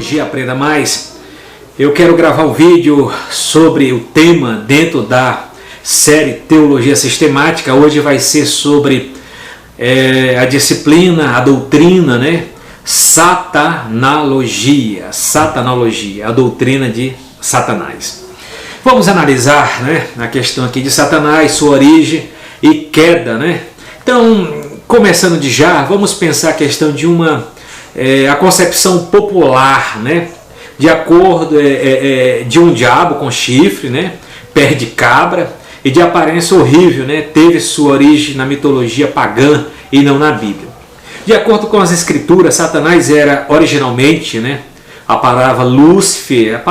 Hoje Aprenda Mais. Eu quero gravar um vídeo sobre o tema dentro da série Teologia Sistemática. Hoje vai ser sobre a disciplina, a doutrina, né? Satanologia, a doutrina de Satanás. Vamos analisar, né, a questão aqui de Satanás, sua origem e queda, né? Então, começando de já, vamos pensar a questão de a concepção popular, né? De acordo de um diabo com chifre, né? Pé de cabra e de aparência horrível, né? Teve sua origem na mitologia pagã e não na Bíblia. De acordo com as escrituras, Satanás era originalmente, né? A palavra Lúcifer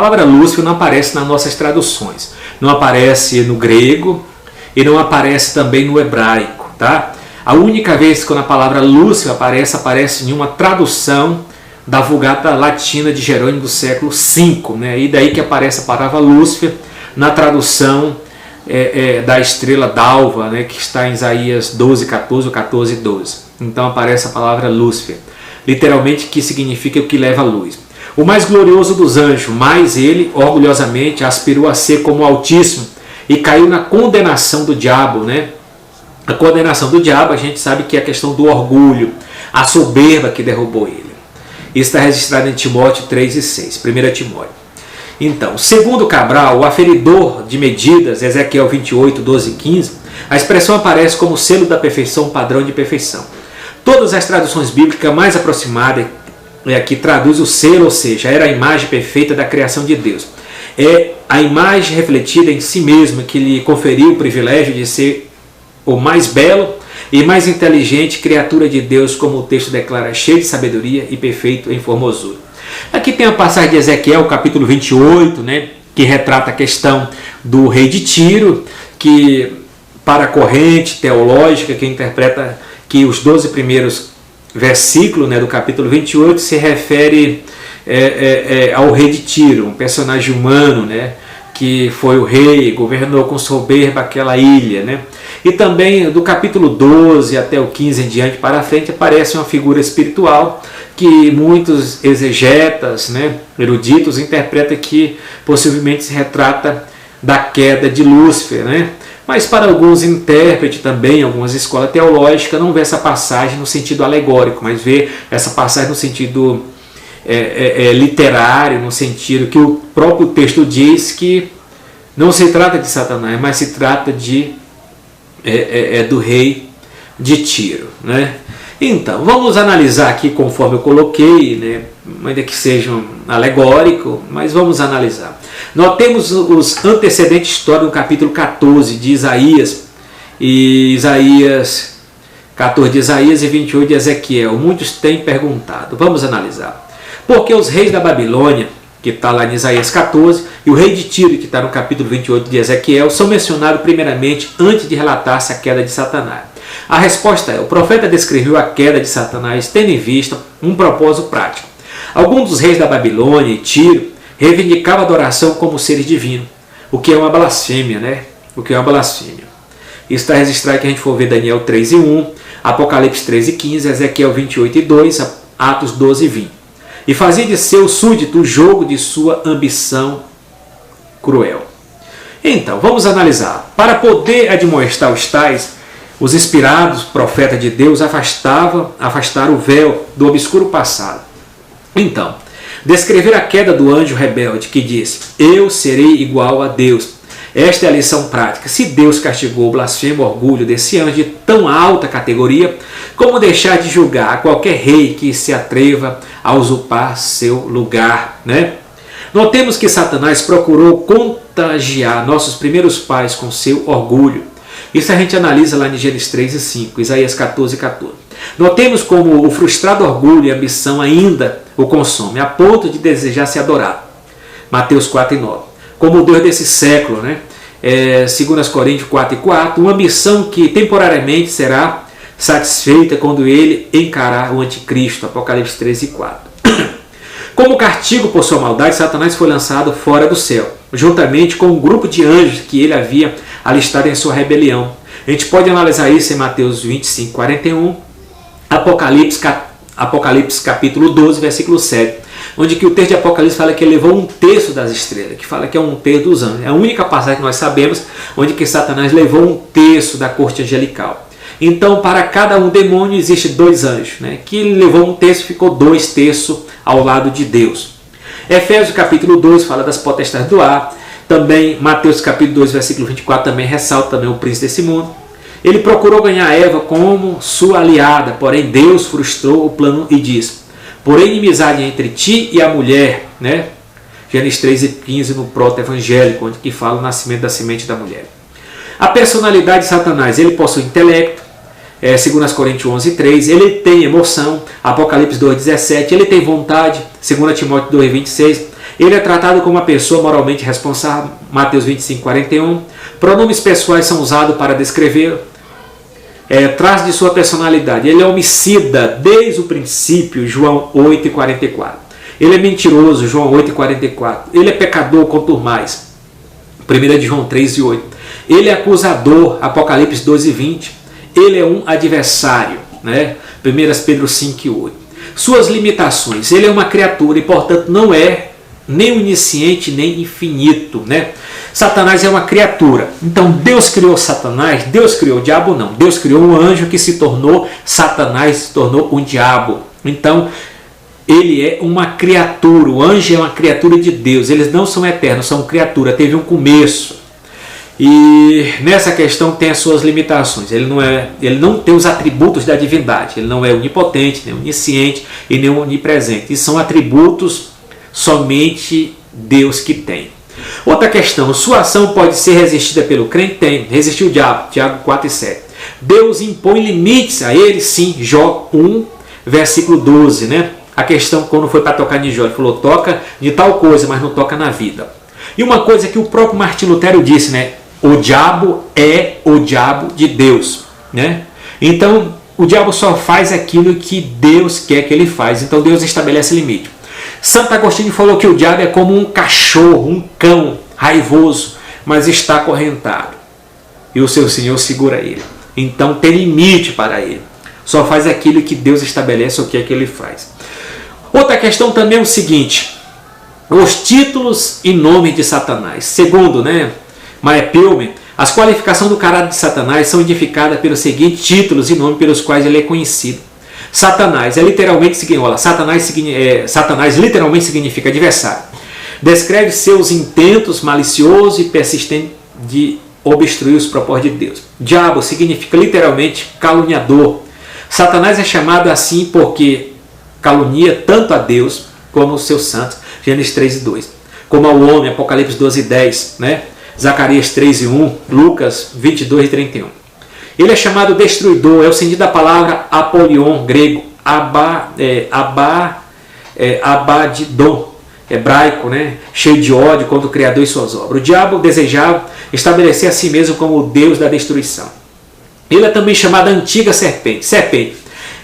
não aparece nas nossas traduções, não aparece no grego e não aparece também no hebraico, tá? A única vez que a palavra Lúcifer aparece em uma tradução da Vulgata Latina de Jerônimo do século V, né? E daí que aparece a palavra Lúcifer na tradução da estrela d'alva, né? Que está em Isaías 12:14 ou 14:12. Então aparece a palavra Lúcifer, literalmente que significa o que leva a luz. O mais glorioso dos anjos, mas ele orgulhosamente aspirou a ser como o Altíssimo e caiu na condenação do diabo, né? A condenação do diabo, a gente sabe que é a questão do orgulho, a soberba que derrubou ele. Isso está registrado em Timóteo 3:6, 1 Timóteo. Então, segundo Cabral, o aferidor de medidas, Ezequiel 28:12-15, a expressão aparece como selo da perfeição, padrão de perfeição. Todas as traduções bíblicas mais aproximadas aqui traduz o selo, ou seja, era a imagem perfeita da criação de Deus. É a imagem refletida em si mesma que lhe conferiu o privilégio de ser o mais belo e mais inteligente criatura de Deus, como o texto declara, cheio de sabedoria e perfeito em formosura. Aqui tem a passagem de Ezequiel, capítulo 28, né, que retrata a questão do rei de Tiro, que para a corrente teológica que interpreta que os 12 primeiros versículos, né, do capítulo 28 se refere ao rei de Tiro, um personagem humano, né, que foi o rei, governou com soberba aquela ilha, né? E também do capítulo 12 até o 15 em diante para frente aparece uma figura espiritual que muitos exegetas, né, eruditos interpretam que possivelmente se retrata da queda de Lúcifer, né? Mas para alguns intérpretes também, algumas escolas teológicas, não vê essa passagem no sentido alegórico, mas vê essa passagem no sentido literário, no sentido que o próprio texto diz que não se trata de Satanás, mas se trata do rei de Tiro, né? Então, vamos analisar aqui conforme eu coloquei, né? Ainda que seja alegórico, mas vamos analisar. Nós temos os antecedentes históricos no capítulo 14 de Isaías, e 14 de Isaías e 28 de Ezequiel. Muitos têm perguntado, vamos analisar. Porque os reis da Babilônia, que está lá em Isaías 14, e o rei de Tiro, que está no capítulo 28 de Ezequiel, são mencionados primeiramente antes de relatar-se a queda de Satanás. A resposta é: o profeta descreveu a queda de Satanás tendo em vista um propósito prático. Alguns dos reis da Babilônia e Tiro reivindicavam a adoração como seres divinos, o que é uma blasfêmia, né? O que é uma blasfêmia. Isso está registrado que a gente for ver Daniel 3:1, Apocalipse 13:15, Ezequiel 28:2, Atos 12:20. E fazia de seu súdito o jogo de sua ambição cruel. Então, vamos analisar. Para poder admoestar os tais, os inspirados profetas de Deus afastaram o véu do obscuro passado. Então, descrever a queda do anjo rebelde que diz: eu serei igual a Deus. Esta é a lição prática. Se Deus castigou o blasfemo orgulho desse anjo de tão alta categoria, como deixar de julgar qualquer rei que se atreva a usurpar seu lugar, né? Notemos que Satanás procurou contagiar nossos primeiros pais com seu orgulho. Isso a gente analisa lá em Gênesis 3:5, Isaías 14:14. Notemos como o frustrado orgulho e ambição ainda o consome, a ponto de desejar se adorar. Mateus 4:9. Como o Deus desse século, né? 2 Coríntios 4:4, uma ambição que temporariamente será satisfeita quando ele encarar o anticristo, Apocalipse 13:4. Como castigo por sua maldade, Satanás foi lançado fora do céu, juntamente com um grupo de anjos que ele havia alistado em sua rebelião. A gente pode analisar isso em Mateus 25:41, Apocalipse capítulo 12, versículo 7. onde que o texto de Apocalipse fala que ele levou 1/3 das estrelas, que fala que é 1/3 dos anjos. É a única passagem que nós sabemos onde que Satanás levou 1/3 da corte angelical. Então, para cada um demônio existe 2 anjos, né? Que ele levou 1/3, ficou 2/3 ao lado de Deus. Efésios capítulo 2 fala das potestades do ar. Também Mateus capítulo 2, versículo 24 também ressalta também o príncipe desse mundo. Ele procurou ganhar Eva como sua aliada, porém Deus frustrou o plano e diz: por inimizade entre ti e a mulher, né? Gênesis 3:15 no proto-evangélico, onde que fala o nascimento da semente da mulher. A personalidade de Satanás, ele possui intelecto, 2 Coríntios 11:3, ele tem emoção, Apocalipse 2:17, ele tem vontade, 2 Timóteo 2:26, ele é tratado como uma pessoa moralmente responsável, Mateus 25:41, pronomes pessoais são usados para descrever, traço de sua personalidade, ele é homicida desde o princípio, João 8:44, ele é mentiroso, João 8:44, ele é pecador, quanto mais, 1 João 3:8, ele é acusador, Apocalipse 12:20, ele é um adversário, né? 1 Pedro 5:8. Suas limitações, ele é uma criatura e portanto não é nem onisciente nem infinito, né? Satanás é uma criatura. Então Deus criou Satanás, Deus criou o diabo não. Deus criou um anjo que se tornou Satanás, se tornou um diabo. Então ele é uma criatura, o anjo é uma criatura de Deus. Eles não são eternos, são criatura, teve um começo. E nessa questão tem as suas limitações. Ele não tem os atributos da divindade. Ele não é onipotente, nem onisciente e nem onipresente. E são atributos somente Deus que tem. Outra questão, sua ação pode ser resistida pelo crente? Tem. Resistiu o diabo, Tiago 4:7. Deus impõe limites a ele? Sim, Jó 1, versículo 12, né? A questão quando foi para tocar em Jó, ele falou, toca de tal coisa, mas não toca na vida. E uma coisa que o próprio Martinho Lutero disse, né? O diabo é o diabo de Deus, né? Então, o diabo só faz aquilo que Deus quer que ele faz. Então, Deus estabelece limite. Santo Agostinho falou que o diabo é como um cachorro, um cão raivoso, mas está acorrentado. E o seu Senhor segura ele. Então, tem limite para ele. Só faz aquilo que Deus estabelece o que é que ele faz. Outra questão também é o seguinte. Os títulos e nomes de Satanás. Segundo, né? Maepilme, as qualificações do caráter de Satanás são identificadas pelos seguintes títulos e nomes pelos quais ele é conhecido. Satanás Satanás literalmente significa adversário. Descreve seus intentos maliciosos e persistentes de obstruir os propósitos de Deus. Diabo significa literalmente caluniador. Satanás é chamado assim porque calunia tanto a Deus como os seus santos, Gênesis 3:2, como ao homem, Apocalipse 12:10, né? Zacarias 3:1, Lucas 22:31. Ele é chamado destruidor, é o sentido da palavra apolion, grego, abadidon, hebraico, né? Cheio de ódio contra o Criador e suas obras. O diabo desejava estabelecer a si mesmo como o Deus da destruição. Ele é também chamado antiga serpente.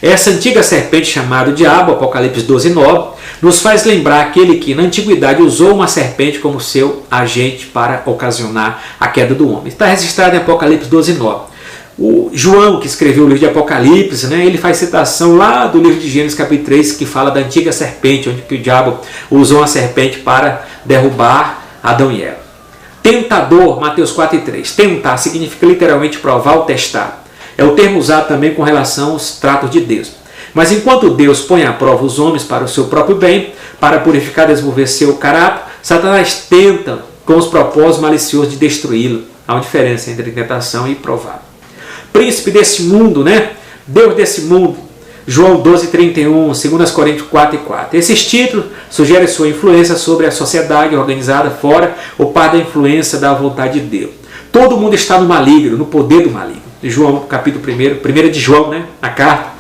Essa antiga serpente chamada diabo, Apocalipse 12:9, nos faz lembrar aquele que na antiguidade usou uma serpente como seu agente para ocasionar a queda do homem. Está registrado em Apocalipse 12:9. O João, que escreveu o livro de Apocalipse, né, ele faz citação lá do livro de Gênesis capítulo 3, que fala da antiga serpente, onde que o diabo usou uma serpente para derrubar Adão e Eva. Tentador, Mateus 4:3. Tentar significa literalmente provar ou testar. É o termo usado também com relação aos tratos de Deus. Mas enquanto Deus põe à prova os homens para o seu próprio bem, para purificar e desenvolver seu caráter, Satanás tenta com os propósitos maliciosos de destruí-lo. Há uma diferença entre tentação e provar. Príncipe desse mundo, né? Deus desse mundo. João 12:31, 2 Coríntios 4:4. Esses títulos sugerem sua influência sobre a sociedade organizada fora ou parte da influência da vontade de Deus. Todo mundo está no maligno, no poder do maligno. João, capítulo 1 de João, né? A carta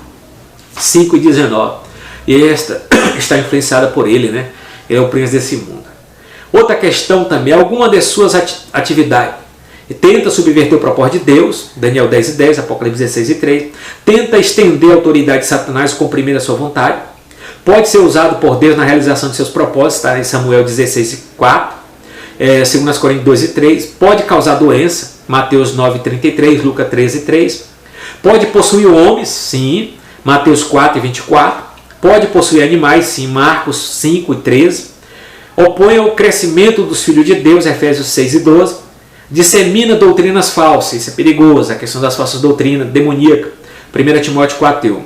5:19. E esta está influenciada por ele, né? Ele é o príncipe desse mundo. Outra questão também, alguma de suas atividades. Tenta subverter o propósito de Deus, Daniel 10:10, Apocalipse 16:3. Tenta estender a autoridade de Satanás, comprimir a sua vontade. Pode ser usado por Deus na realização de seus propósitos, está em Samuel 16:4, 2 Coríntios 2:3. Pode causar doença, Mateus 9:33, Lucas 13:3. Pode possuir homens, sim, Mateus 4:24. pode possuir animais, sim, Marcos 5 e 13. Opõe ao crescimento dos filhos de Deus, Efésios 6 e 12. Dissemina doutrinas falsas, isso é perigoso, a questão das falsas doutrinas, demoníaca, 1 Timóteo 4 e 1.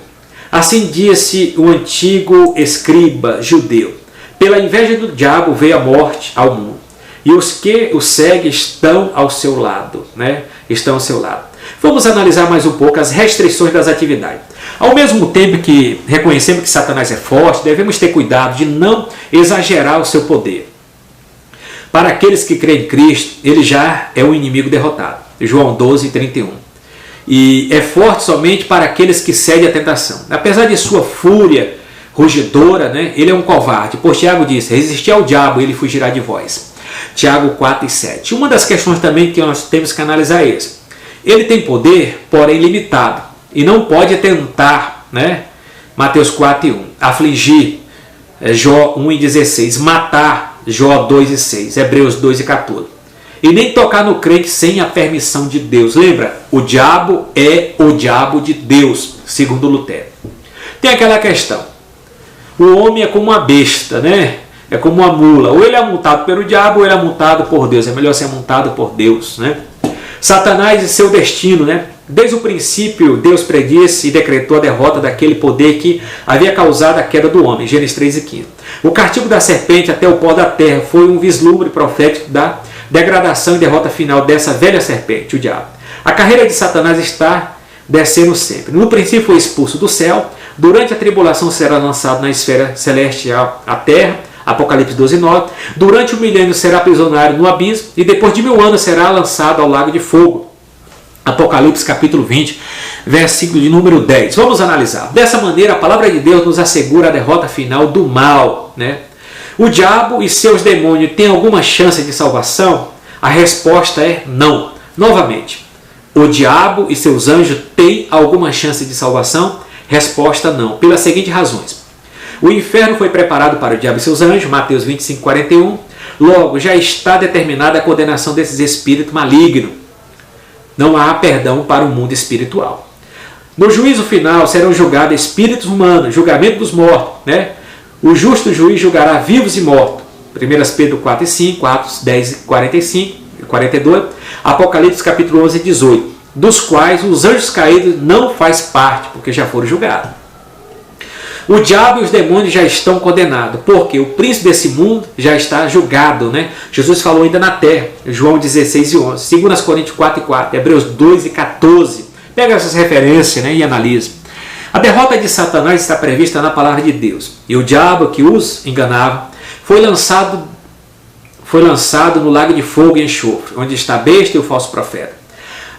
Assim disse o antigo escriba judeu: pela inveja do diabo veio a morte ao mundo, e os que o seguem estão ao seu lado, né? Estão ao seu lado. Vamos analisar mais um pouco as restrições das atividades. Ao mesmo tempo que reconhecemos que Satanás é forte, devemos ter cuidado de não exagerar o seu poder. Para aqueles que creem em Cristo, ele já é um inimigo derrotado. João 12, 31. E é forte somente para aqueles que cedem à tentação. Apesar de sua fúria rugidora, né, ele é um covarde. Pois Tiago disse: resistir ao diabo, ele fugirá de vós. Tiago 4 e 7. Uma das questões também que nós temos que analisar é essa. Ele tem poder, porém limitado, e não pode tentar, né? Mateus 4 e 1. Afligir, Jó 1 e 16. Matar, Jó 2 e 6. Hebreus 2 e 14. E nem tocar no crente sem a permissão de Deus. Lembra? O diabo é o diabo de Deus, segundo Lutero. Tem aquela questão. O homem é como uma besta, né? É como uma mula. Ou ele é montado pelo diabo ou ele é montado por Deus. É melhor ser montado por Deus, né? Satanás e seu destino, né? Desde o princípio, Deus predisse e decretou a derrota daquele poder que havia causado a queda do homem. Gênesis 3 e 15. O castigo da serpente até o pó da terra foi um vislumbre profético da degradação e derrota final dessa velha serpente, o diabo. A carreira de Satanás está descendo sempre. No princípio foi expulso do céu, durante a tribulação será lançado na esfera celestial, a terra, Apocalipse 12, 9. Durante o milênio será prisionário no abismo e depois de 1000 anos será lançado ao lago de fogo. Apocalipse capítulo 20, versículo de número 10. Vamos analisar. Dessa maneira, a palavra de Deus nos assegura a derrota final do mal, né? O diabo e seus demônios têm alguma chance de salvação? A resposta é não. Novamente, o diabo e seus anjos têm alguma chance de salvação? Resposta não, pelas seguintes razões. O inferno foi preparado para o diabo e seus anjos, Mateus 25, 41. Logo, já está determinada a condenação desses espíritos malignos. Não há perdão para o mundo espiritual. No juízo final serão julgados espíritos humanos, julgamento dos mortos, né? O justo juiz julgará vivos e mortos. 1 Pedro 4 e 5, Atos 10 e 45, 42, Apocalipse capítulo 11 e 18, dos quais os anjos caídos não faz parte, porque já foram julgados. O diabo e os demônios já estão condenados, porque o príncipe desse mundo já está julgado, né? Jesus falou ainda na terra, João 16 e 11, 2 Coríntios 4 e 4, Hebreus 2 e 14. Pega essas referências, né, e analisa. A derrota de Satanás está prevista na palavra de Deus. E o diabo que os enganava foi lançado no lago de fogo e enxofre, onde está a besta e o falso profeta.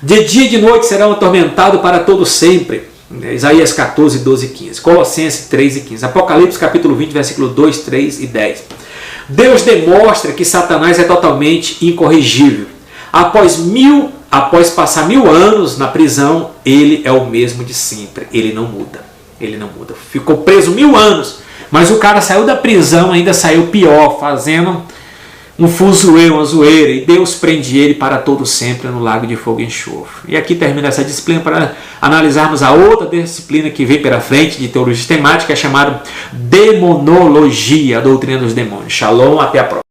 De dia e de noite serão atormentados para todo sempre. Isaías 14, 12 e 15. Colossenses 3 e 15. Apocalipse capítulo 20, versículo 2, 3 e 10. Deus demonstra que Satanás é totalmente incorrigível. Após passar 1000 anos na prisão, ele é o mesmo de sempre. Ele não muda. Ele não muda. Ficou preso 1000 anos, mas o cara saiu da prisão, ainda saiu pior, fazendo um fuzuê, uma zoeira, e Deus prende ele para todo sempre no lago de fogo e enxofre. E aqui termina essa disciplina para analisarmos a outra disciplina que vem pela frente de teologia sistemática, é chamada demonologia, a doutrina dos demônios. Shalom, até a próxima.